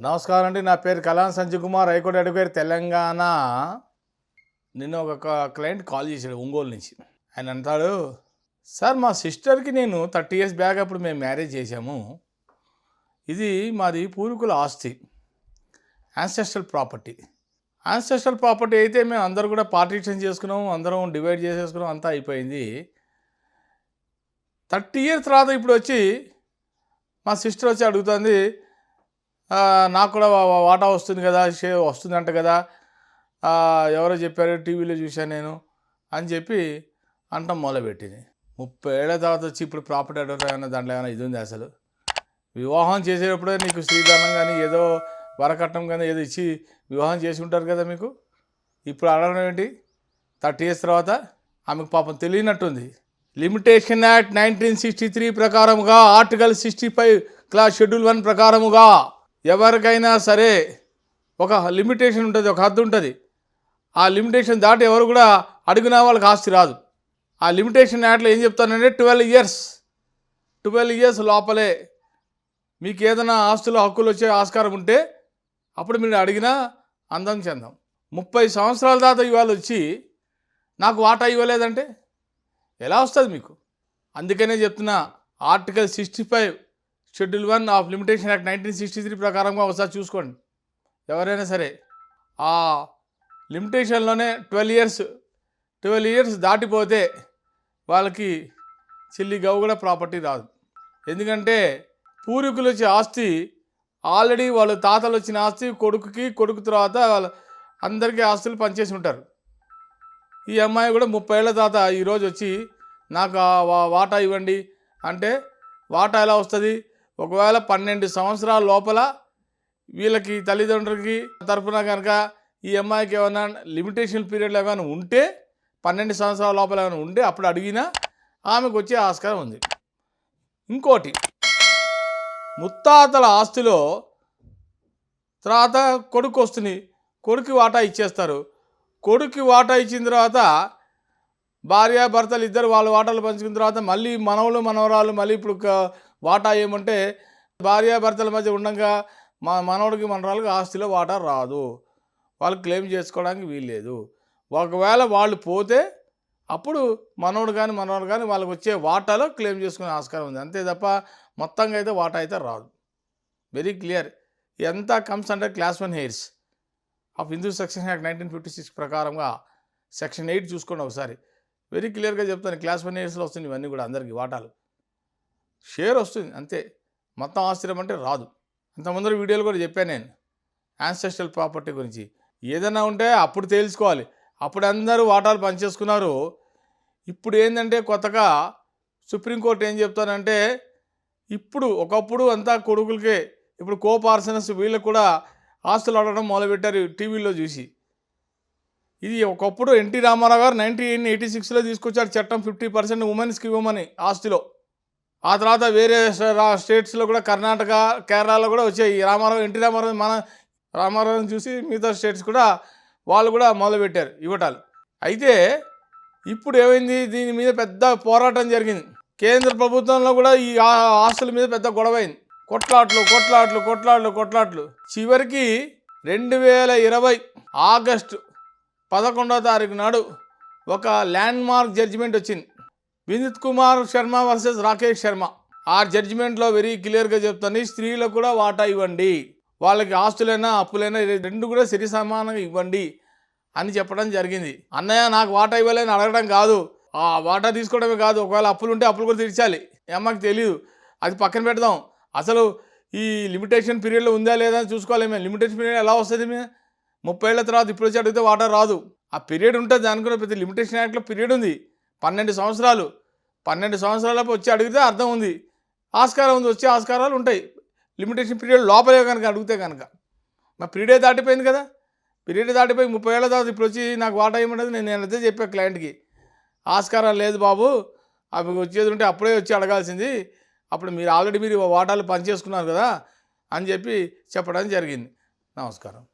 నమస్కారం అండి. నా పేరు కలాన్ సంజయ్ కుమార్, హైకోర్టు అడ్వకేట్, తెలంగాణ. నిన్న ఒక క్లయింట్ కాల్ చేశాడు ఒంగోలు నుంచి. ఆయన అంటాడు, సార్ మా సిస్టర్కి నేను 30 years బ్యాక్ అప్పుడు మేము మ్యారేజ్ చేశాము. ఇది మాది పూర్వీకుల ఆస్తి, యాన్సెస్ట్రల్ ప్రాపర్టీ. యాన్సెస్ట్రల్ ప్రాపర్టీ అయితే మేము అందరూ కూడా పార్టీషన్ చేసుకున్నాము, అందరం డివైడ్ చేసేసుకున్నాం, అంతా అయిపోయింది. 30 years తర్వాత ఇప్పుడు వచ్చి మా సిస్టర్ వచ్చి అడుగుతుంది, నాకు కూడా వాటా వస్తుంది కదా, షేర్ వస్తుందంట కదా, ఎవరో చెప్పారు, టీవీలో చూశాను నేను అని చెప్పి అంటాం మొదలుపెట్టింది. 30 ఏళ్ల తర్వాత వచ్చి ఇప్పుడు ప్రాపర్టీ అడగటం ఏమైనా దాంట్లో ఏమైనా ఇది ఉంది? అసలు వివాహం చేసేటప్పుడే నీకు శ్రీధనం కానీ ఏదో వరకట్నం కానీ ఏదో ఇచ్చి వివాహం చేసి ఉంటారు కదా మీకు. ఇప్పుడు అడగడం ఏంటి 30 years తర్వాత? ఆమెకు పాపం తెలియనట్టుంది. లిమిటేషన్ యాక్ట్ 1963 ప్రకారముగా ఆర్టికల్ 65 క్లాస్ షెడ్యూల్ 1 ప్రకారముగా ఎవరికైనా సరే ఒక లిమిటేషన్ ఉంటుంది, ఒక హద్దు ఉంటుంది. ఆ లిమిటేషన్ దాటి ఎవరు కూడా అడిగినా వాళ్ళకి ఆస్తి రాదు. ఆ లిమిటేషన్ యాక్ట్లో ఏం చెప్తానంటే 12 years లోపలే మీకు ఏదైనా ఆస్తులు హక్కులు వచ్చే ఆస్కారం ఉంటే అప్పుడు మీరు అడిగినా అందం చెందాం. 30 సంవత్సరాల దాకా ఇవాళ వచ్చి నాకు వాటా ఇవ్వలేదంటే ఎలా వస్తుంది మీకు? అందుకనే చెప్తున్నా, article 65 schedule 1 of limitation act 1963 ప్రకారంగా ఒకసారి చూసుకోండి. ఎవరైనా సరే ఆ లిమిటేషన్లోనే 12 years దాటిపోతే వాళ్ళకి చిల్లి గవ్వ కూడా ప్రాపర్టీ రాదు. ఎందుకంటే పూర్వీకులు వచ్చే ఆస్తి ఆల్రెడీ వాళ్ళ తాతలు వచ్చిన ఆస్తి కొడుకు తర్వాత వాళ్ళ అందరికీ ఆస్తులు పనిచేసి ఉంటారు. ఈ అమ్మాయి కూడా 30 ఏళ్ల తర్వాత ఈరోజు వచ్చి నాకు వాటా ఇవ్వండి అంటే వాటా ఎలా వస్తుంది? ఒకవేళ 12 సంవత్సరాల లోపల వీళ్ళకి తల్లిదండ్రులకి తరఫున కనుక ఈ అమ్మాయికి ఏమైనా లిమిటేషన్ పీరియడ్లో ఏమైనా ఉంటే 12 సంవత్సరాల లోపల ఏమైనా ఉంటే అప్పుడు అడిగినా ఆమెకు వచ్చే ఆస్కారం ఉంది. ఇంకోటి, ముత్తాతల ఆస్తిలో తర్వాత కొడుకు వస్తుంది, కొడుకు వాటా ఇచ్చేస్తారు. కొడుకు వాటా ఇచ్చిన తర్వాత భార్యాభర్తలు ఇద్దరు వాళ్ళ వాటాలు పంచుకున్న తర్వాత మళ్ళీ మనవరాలు మళ్ళీ ఇప్పుడు వాటా ఏమంటే భార్యాభర్తల మధ్య ఉండగా మనవడికి మనవరాలకు ఆస్తిలో వాటా రాదు, వాళ్ళు క్లెయిమ్ చేసుకోవడానికి వీల్లేదు. ఒకవేళ వాళ్ళు పోతే అప్పుడు మనవడు కానీ వాళ్ళకి వచ్చే వాటాలో క్లెయిమ్ చేసుకునే ఆస్కారం ఉంది. అంతే తప్ప మొత్తంగా అయితే వాటా అయితే రాదు. Very clear. ఎంత comes under class 1 heirs of Hindu section act 1956 ప్రకారంగా సెక్షన్ 8 చూసుకోండి ఒకసారి. వెరీ క్లియర్గా చెప్తాను, క్లాస్ 1 హెయిర్స్లో వస్తుంది ఇవన్నీ కూడా. అందరికీ వాటాలు షేర్ వస్తుంది అంతే, మొత్తం ఆస్తిరం అంటే రాదు. అంత ముందర వీడియోలు కూడా చెప్పాను నేను యాన్సెస్ట్రల్ ప్రాపర్టీ గురించి. ఏదైనా ఉంటే అప్పుడు తేల్చుకోవాలి. అప్పుడు అందరూ వాటాలు పనిచేసుకున్నారు. ఇప్పుడు ఏంటంటే కొత్తగా సుప్రీంకోర్టు ఏం చెప్తానంటే, ఇప్పుడు ఒకప్పుడు అంతా కొడుకులకే, ఇప్పుడు కోపార్సనస్ వీళ్ళకు కూడా ఆస్తులు అడగడం మొదలుపెట్టారు టీవీలో చూసి. ఇది ఒకప్పుడు ఎన్టీ రామారావు గారు 1986లో తీసుకొచ్చారు చట్టం, 50% ఉమెన్స్కి ఇవ్వమని ఆస్తిలో. ఆ తర్వాత వేరే స్టేట్స్లో కూడా కర్ణాటక, కేరళలో కూడా వచ్చాయి. ఎన్టీ రామారావు మన రామారావుని చూసి మిగతా స్టేట్స్ కూడా వాళ్ళు కూడా మొదలుపెట్టారు ఇవ్వటాలు. అయితే ఇప్పుడు ఏమైంది, దీని మీద పెద్ద పోరాటం జరిగింది. కేంద్ర ప్రభుత్వంలో కూడా ఈ ఆస్తుల మీద పెద్ద గొడవైంది. కొట్లాట్లు. చివరికి 2020 ఆగస్టు 11వ తారీఖు నాడు ఒక ల్యాండ్ మార్క్ జడ్జిమెంట్ వచ్చింది, వినీత్ కుమార్ శర్మ వర్సెస్ రాకేష్ శర్మ. ఆ జడ్జిమెంట్లో వెరీ క్లియర్గా చెప్తాను, స్త్రీలకు కూడా వాటా ఇవ్వండి, వాళ్ళకి ఆస్తులైనా అప్పులైనా రెండు కూడా సరి సమానంగా ఇవ్వండి అని చెప్పడం జరిగింది. అన్నయ్య నాకు వాటా ఇవ్వాలని అడగడం కాదు, ఆ వాటా తీసుకోవడమే కాదు, ఒకవేళ అప్పులు ఉంటే అప్పులు కూడా తీర్చాలి. అమ్మకి తెలియదు, అది పక్కన పెడదాం. అసలు ఈ లిమిటేషన్ పీరియడ్లో ఉందా లేదా అని చూసుకోవాలి. మేము లిమిటేషన్ పీరియడ్ ఎలా వస్తుంది? 30 ఏళ్ల తర్వాత ఇప్పుడు వచ్చి అడిగితే వాటా రాదు. ఆ పీరియడ్ ఉంటుంది, దానికన్నా ప్రతి లిమిటేషన్ యాక్ట్లో పీరియడ్ ఉంది 12 సంవత్సరాలు. 12 సంవత్సరాలపు వచ్చి అడిగితే అర్థం ఉంది, ఆస్కారం ఉంది, వచ్చే ఆస్కారాలు ఉంటాయి. లిమిటేషన్ పీరియడ్ లోపలే కనుక అడిగితే కనుక మా పీరియడ్ దాటిపోయింది కదా, పీరియడ్ దాటిపోయి 30 ఏళ్ల తర్వాత ఇప్పుడు వచ్చి నాకు వాటా ఇవ్వమంటే నేను అదే చెప్పా క్లయింట్కి, ఆస్కారం లేదు బాబు, అవి వచ్చేది ఉంటే అప్పుడే వచ్చి అడగాల్సింది, అప్పుడు మీరు ఆల్రెడీ వాటాలు పనిచేసుకున్నారు కదా అని చెప్పి చెప్పడం జరిగింది. నమస్కారం.